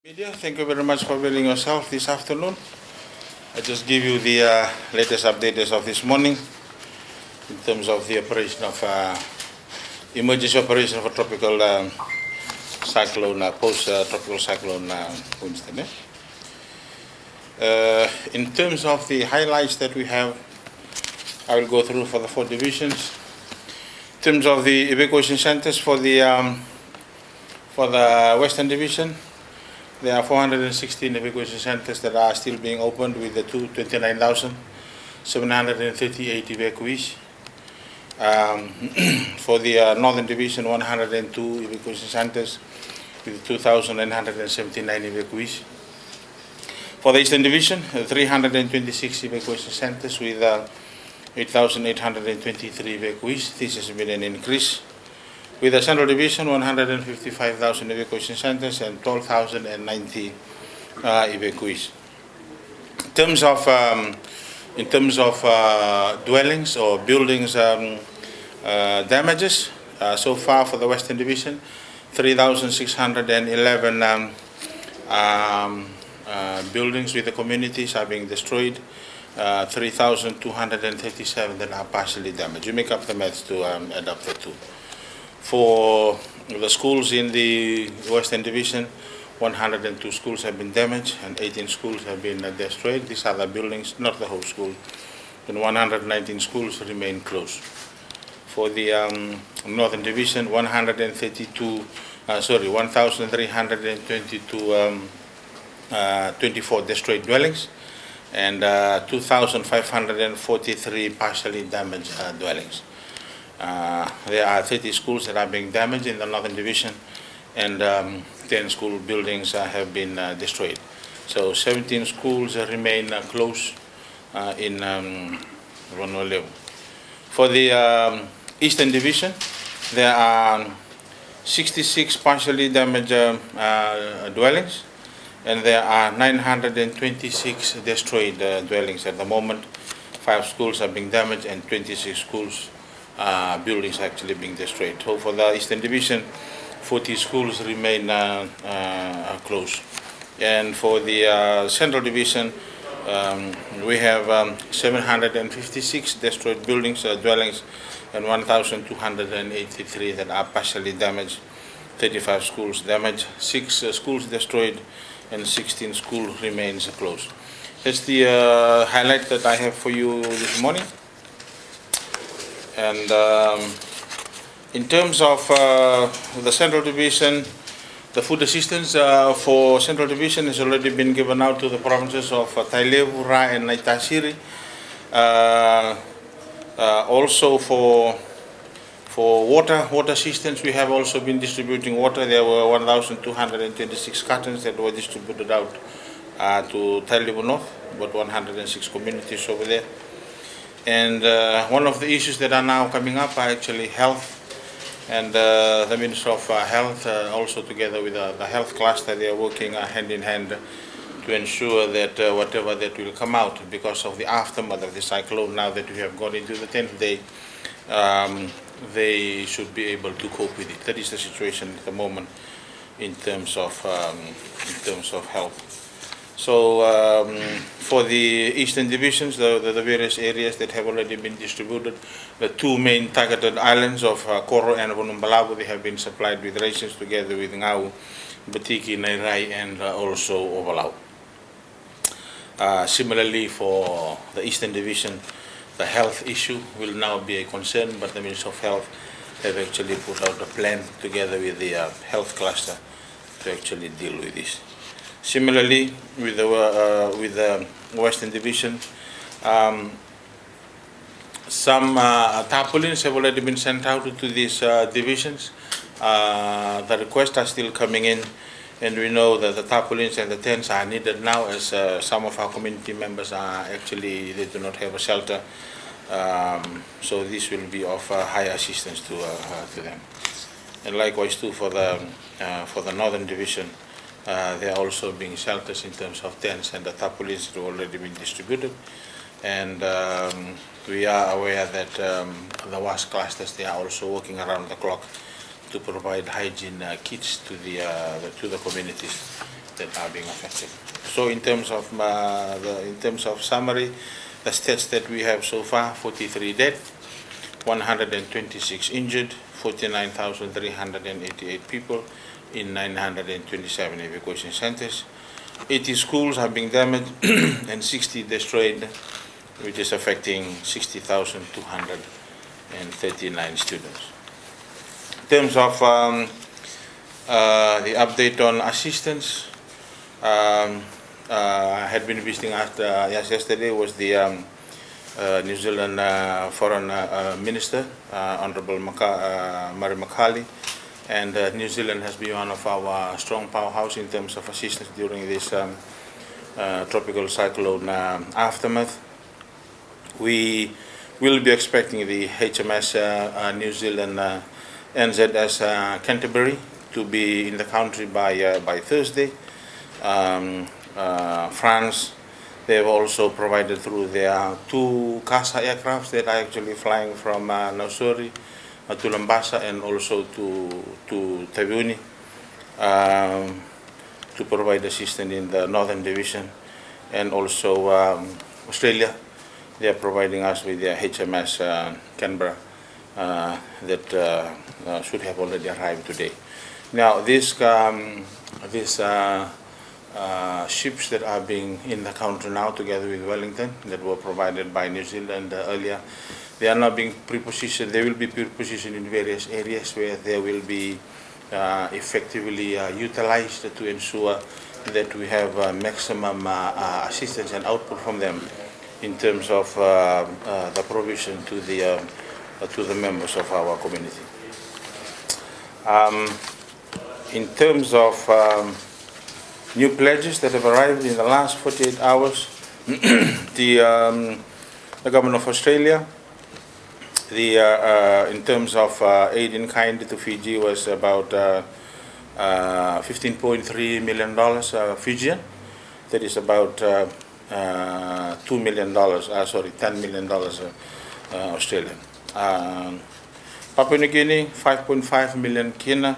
Media, thank you very much for availing yourself this afternoon. I just give you the latest updates of this morning in terms of the operation of emergency operation for tropical cyclone, post-tropical cyclone Winston. In terms of the highlights that we have, I will go through for the four divisions. In terms of the evacuation centers for the Western Division, there are 416 evacuation centers that are still being opened with the 29,738 evacuees. For the Northern Division, 102 evacuation centers with 2,979 evacuees. For the Eastern Division, 326 evacuation centers with 8,823 evacuees. This has been an increase. With the Central Division, 155,000 evacuation centers and 12,090 evacuees. In terms of dwellings or buildings damages, so far for the Western Division, 3,611 buildings with the communities are being destroyed. 3,237 that are partially damaged. You make up the maths to add up the two. For the schools in the Western Division, 102 schools have been damaged and 18 schools have been destroyed. These are the buildings, not the whole school. And 119 schools remain closed. For the Northern Division, 1,322 24 destroyed dwellings and 2,543 partially damaged dwellings. There are 30 schools that are being damaged in the Northern Division, and 10 school buildings have been destroyed. So 17 schools remain closed in Ronoleu. For the Eastern Division, there are 66 partially damaged dwellings, and there are 926 destroyed dwellings at the moment. 5 schools are being damaged and 26 schools buildings actually being destroyed. So for the Eastern Division, 40 schools remain closed. And for the Central Division, we have 756 destroyed buildings, dwellings, and 1,283 that are partially damaged. 35 schools damaged, 6 schools destroyed, and 16 schools remains closed. That's the highlight that I have for you this morning. And in terms of the Central Division, the food assistance for Central Division has already been given out to the provinces of Tailevu, Ra, and Naitasiri. Also for water assistance, we have also been distributing water. There were 1,226 cartons that were distributed out to Tailevu North, about 106 communities over there. And one of the issues that are now coming up are actually health, and the Minister of Health, also together with the health cluster, they are working hand in hand to ensure that whatever that will come out because of the aftermath of the cyclone, now that we have gone into the 10th day, they should be able to cope with it. That is the situation at the moment in terms of health. So for the Eastern Divisions, the various areas that have already been distributed, the 2 main targeted islands of Koro and Vonumbalavu, they have been supplied with rations together with Ngau, Batiki, Nairai, and also Ovalau. Similarly, for the Eastern Division, the health issue will now be a concern, but the Minister of Health have actually put out a plan together with the health cluster to actually deal with this. Similarly, with the Western Division, some tarpaulins have already been sent out to these divisions. The requests are still coming in, and we know that the tarpaulins and the tents are needed now, as some of our community members are actually, they do not have a shelter. So this will be of high assistance to them. And likewise too for the Northern Division. They are also being shelters in terms of tents, and the tarpaulins have already been distributed. And we are aware that the WASH clusters, they are also working around the clock to provide hygiene kits to the communities that are being affected. So in terms of summary, the stats that we have so far: 43 dead, 126 injured, 49,388 people in 927 evacuation centers. 80 schools have been damaged and 60 destroyed, which is affecting 60,239 students. In terms of the update on assistance, I had been visiting yesterday was the New Zealand Foreign Minister, Honorable Murray McCarthy, and New Zealand has been one of our strong powerhouse in terms of assistance during this tropical cyclone aftermath. We will be expecting the HMS New Zealand NZS Canterbury to be in the country by Thursday. France, they have also provided through their 2 CASA aircrafts that are actually flying from Nausori to Lambasa and also to Taveuni to provide assistance in the Northern Division. And also Australia, they are providing us with their HMS Canberra that should have already arrived today. Now, these ships that are being in the country now, together with Wellington, that were provided by New Zealand earlier, they are now being prepositioned. They will be prepositioned in various areas where they will be effectively utilized to ensure that we have maximum assistance and output from them in terms of the provision to the members of our community. In terms of new pledges that have arrived in the last 48 hours, the Government of Australia, in terms of aid in kind to Fiji, was about $15.3 million Fijian. That is about $10 million Australian. Papua New Guinea, 5.5 million kina.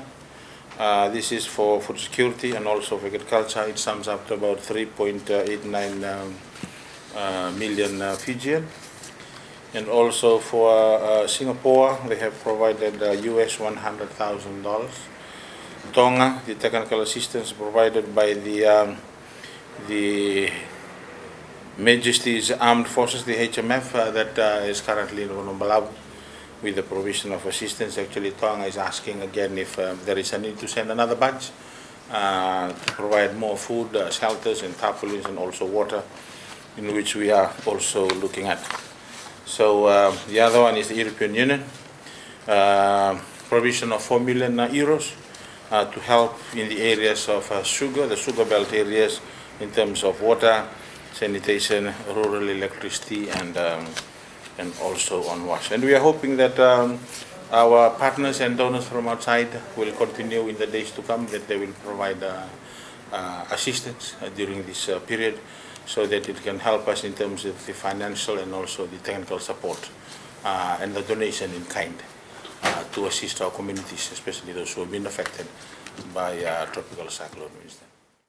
This is for food security and also for agriculture. It sums up to about 3.89 million Fijian. And also for Singapore, they have provided US $100,000. Tonga, the technical assistance provided by the Majesty's Armed Forces, the HMF, that is currently in Malabo with the provision of assistance. Actually, Tonga is asking again if there is a need to send another batch to provide more food, shelters and tarpaulins and also water, in which we are also looking at. So the other one is the European Union, provision of 4 million euros to help in the areas of sugar, the sugar belt areas, in terms of water, sanitation, rural electricity, and also on wash. And we are hoping that our partners and donors from outside will continue in the days to come, that they will provide assistance during this period, so that it can help us in terms of the financial and also the technical support and the donation in kind to assist our communities, especially those who have been affected by Tropical Cyclone Winston.